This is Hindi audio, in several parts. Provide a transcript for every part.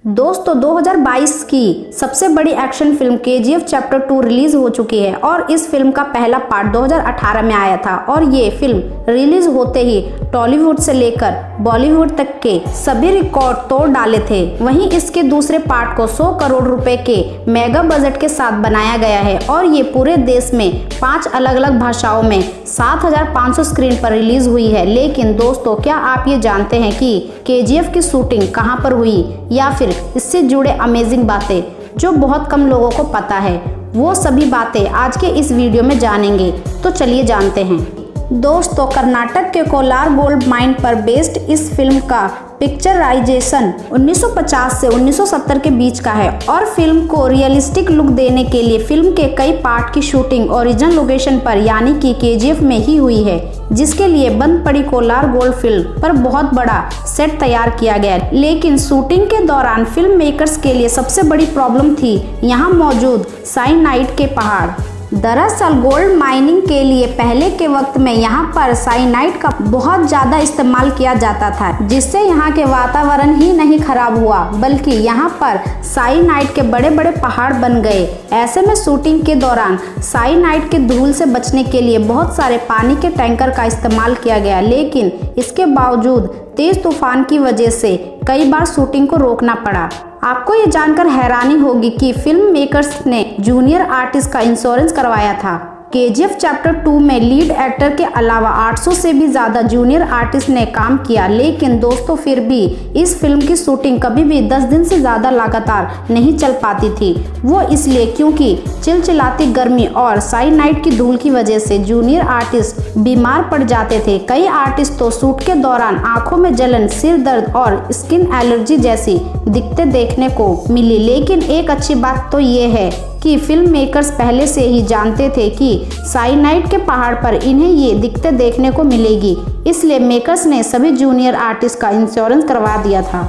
दोस्तों 2022 की सबसे बड़ी action film KGF chapter 2 release हो चुकी है और इस फिल्म का पहला पार्ट 2018 में आया था और ये फिल्म रिलीज होते ही टॉलीवुड से लेकर बॉलीवुड तक के सभी रिकॉर्ड तोड़ डाले थे। वहीं इसके दूसरे पार्ट को 100 करोड़ रुपए के मेगा बजट के साथ बनाया गया है और ये पूरे देश में 5 अलग अलग भाषाओं में 7500 स्क्रीन पर रिलीज हुई है। लेकिन दोस्तों, क्या आप ये जानते हैं कि केजीएफ की शूटिंग कहां पर हुई या फिर इससे जुड़े अमेजिंग बातें जो बहुत कम लोगों को पता है? वो सभी बातें आज के इस वीडियो में जानेंगे, तो चलिए जानते हैं। दोस्तों, कर्नाटक के कोलार गोल्ड माइन पर बेस्ड इस फिल्म का पिक्चराइजेशन 1950 से 1970 के बीच का है और फिल्म को रियलिस्टिक लुक देने के लिए फिल्म के कई पार्ट की शूटिंग ओरिजिनल लोकेशन पर यानी कि केजीएफ में ही हुई है, जिसके लिए बंद पड़ी कोलार गोल्ड फील्ड पर बहुत बड़ा सेट तैयार किया गया। लेकिन शूटिंग के दौरान फिल्म मेकर्स के लिए सबसे बड़ी प्रॉब्लम थी यहाँ मौजूद साइनाइड के पहाड़। दरअसल गोल्ड माइनिंग के लिए पहले के वक्त में यहाँ पर साइनाइड का बहुत ज़्यादा इस्तेमाल किया जाता था, जिससे यहाँ के वातावरण ही नहीं खराब हुआ बल्कि यहाँ पर साइनाइड के बड़े बड़े पहाड़ बन गए। ऐसे में शूटिंग के दौरान साइनाइड के धूल से बचने के लिए बहुत सारे पानी के टैंकर का इस्तेमाल किया गया, लेकिन इसके बावजूद तेज तूफान की वजह से कई बार शूटिंग को रोकना पड़ा। आपको ये जानकर हैरानी होगी कि फिल्म मेकर्स ने जूनियर आर्टिस्ट का इंश्योरेंस करवाया था। केजीएफ चैप्टर 2 में लीड एक्टर के अलावा 800 से भी ज़्यादा जूनियर आर्टिस्ट ने काम किया। लेकिन दोस्तों, फिर भी इस फिल्म की शूटिंग कभी भी 10 दिन से ज़्यादा लगातार नहीं चल पाती थी। वो इसलिए क्योंकि चिलचिलाती गर्मी और साइनाइड की धूल की वजह से जूनियर आर्टिस्ट बीमार पड़ जाते थे। कई आर्टिस्ट तो शूट के दौरान आंखों में जलन, सिर दर्द और स्किन एलर्जी जैसी दिक्कतें देखने को मिली। लेकिन एक अच्छी बात तो ये है कि फिल्म मेकर्स पहले से ही जानते थे कि साइनाइड के पहाड़ पर इन्हें ये दिक्कतें देखने को मिलेगी, इसलिए मेकर्स ने सभी जूनियर आर्टिस्ट का इंश्योरेंस करवा दिया था।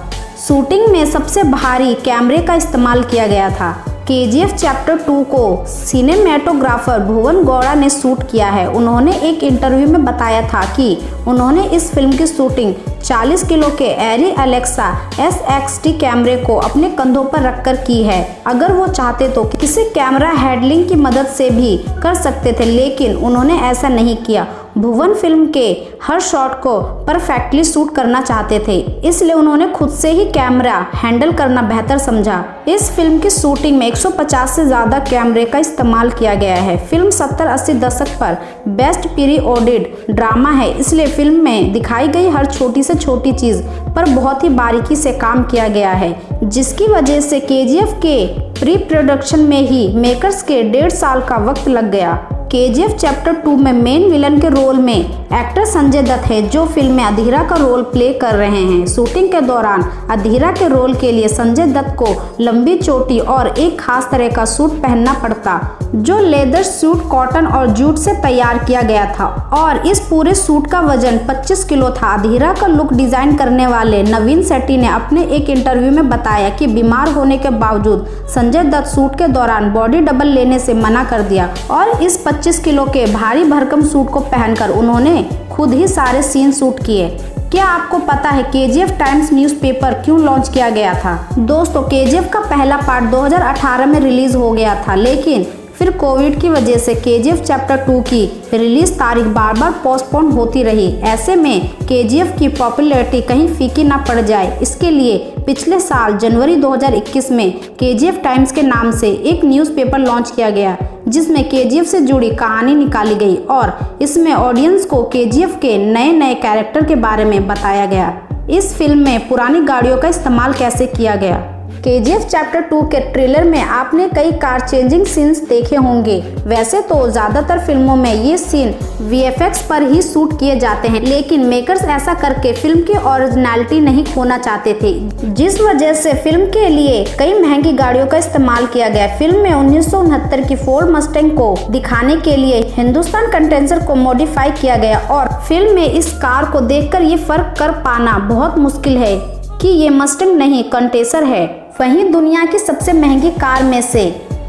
शूटिंग में सबसे भारी कैमरे का इस्तेमाल किया गया था। केजीएफ चैप्टर 2 को सिनेमेटोग्राफर भुवन गौड़ा ने शूट किया है। उन्होंने एक इंटरव्यू में बताया था कि उन्होंने इस फिल्म की शूटिंग 40 किलो के एरी अलेक्सा SXT कैमरे को अपने कंधों पर रखकर की है। अगर वो चाहते तो किसी कैमरा हैंडलिंग की मदद से भी कर सकते थे, लेकिन उन्होंने ऐसा नहीं किया। भुवन फिल्म के हर शॉट को परफेक्टली शूट करना चाहते थे, इसलिए उन्होंने खुद से ही कैमरा हैंडल करना बेहतर समझा। इस फिल्म की शूटिंग में 150 से ज़्यादा कैमरे का इस्तेमाल किया गया है। फिल्म 70-80 दशक पर बेस्ट पीरियोडिक ड्रामा है, इसलिए फिल्म में दिखाई गई हर छोटी से छोटी चीज़ पर बहुत ही बारीकी से काम किया गया है, जिसकी वजह से केजीएफ के प्री प्रोडक्शन में ही मेकर्स के 1.5 साल का वक्त लग गया। केजीएफ चैप्टर 2 में मेन विलन के रोल में एक्टर संजय दत्त है, जो फिल्म में अधीरा का रोल प्ले कर रहे हैं। शूटिंग के दौरान अधीरा के रोल के लिए संजय दत्त को लंबी चोटी और एक खास तरह का सूट पहनना पड़ता, जो लेदर सूट कॉटन और जूट से तैयार किया गया था और इस पूरे सूट का वजन 25 किलो था। अधीरा का लुक डिजाइन करने वाले नवीन सेट्टी ने अपने एक इंटरव्यू में बताया कि बीमार होने के बावजूद संजय दत्त शूट के दौरान बॉडी डबल लेने से मना कर दिया और इस 25 किलो के भारी भरकम सूट को पहनकर उन्होंने खुद ही सारे सीन शूट किए। क्या आपको पता है केजीएफ टाइम्स न्यूज़पेपर क्यों लॉन्च किया गया था? दोस्तों, केजीएफ का पहला पार्ट 2018 में रिलीज हो गया था, लेकिन फिर कोविड की वजह से केजीएफ चैप्टर 2 की रिलीज तारीख बार बार पोस्टपोन होती रही। ऐसे में केजीएफ की पॉपुलैरिटी कहीं फीकी ना पड़ जाए, इसके लिए पिछले साल जनवरी 2021 में केजीएफ टाइम्स के नाम से एक न्यूज़पेपर लॉन्च किया गया, जिसमें केजीएफ से जुड़ी कहानी निकाली गई और इसमें ऑडियंस को केजीएफ के नए नए कैरेक्टर के बारे में बताया गया। इस फिल्म में पुरानी गाड़ियों का इस्तेमाल कैसे किया गया? केजीएफ चैप्टर 2 के ट्रेलर में आपने कई कार चेंजिंग सीन्स देखे होंगे। वैसे तो ज़्यादातर फिल्मों में ये सीन VFX पर ही शूट किए जाते हैं, लेकिन मेकर्स ऐसा करके फिल्म की ओरिजिनलिटी नहीं खोना चाहते थे, जिस वजह से फिल्म के लिए कई महंगी गाड़ियों का इस्तेमाल किया गया। फिल्म में 1969 की फोर्ड मस्टैंग को दिखाने के लिए हिंदुस्तान कंटेंसर को मॉडिफाई किया गया और फिल्म में इस कार को देखकर ये फर्क कर पाना बहुत मुश्किल है कि ये मस्टैंग नहीं कंटेसर है। वहीं दुनिया की सबसे महंगी कार में से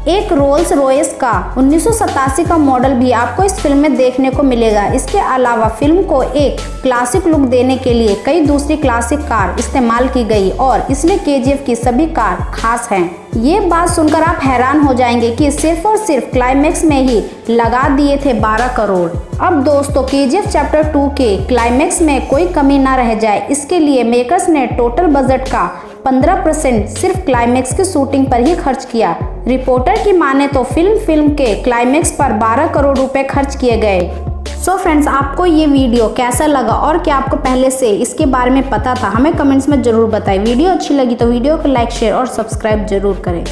एक रोल्स रॉयस का 1987 का मॉडल भी आपको इस फिल्म में देखने को मिलेगा। इसके अलावा फिल्म को एक क्लासिक लुक देने के लिए कई दूसरी क्लासिक कार इस्तेमाल की गई और इसलिए केजीएफ की सभी कार खास हैं। ये बात सुनकर आप हैरान हो जाएंगे कि सिर्फ और सिर्फ क्लाइमेक्स में ही लगा दिए थे 12 करोड़। अब दोस्तों केजीएफ चैप्टर 2 के क्लाइमेक्स में कोई कमी ना रह जाए, इसके लिए मेकर्स ने टोटल बजट का 15% सिर्फ क्लाइमेक्स की शूटिंग पर ही खर्च किया। रिपोर्टर की माने तो फिल्म के क्लाइमेक्स पर 12 करोड़ रुपए खर्च किए गए। सो फ्रेंड्स, आपको ये वीडियो कैसा लगा और क्या आपको पहले से इसके बारे में पता था, हमें कमेंट्स में जरूर बताएं। वीडियो अच्छी लगी तो वीडियो को लाइक, शेयर और सब्सक्राइब जरूर करें।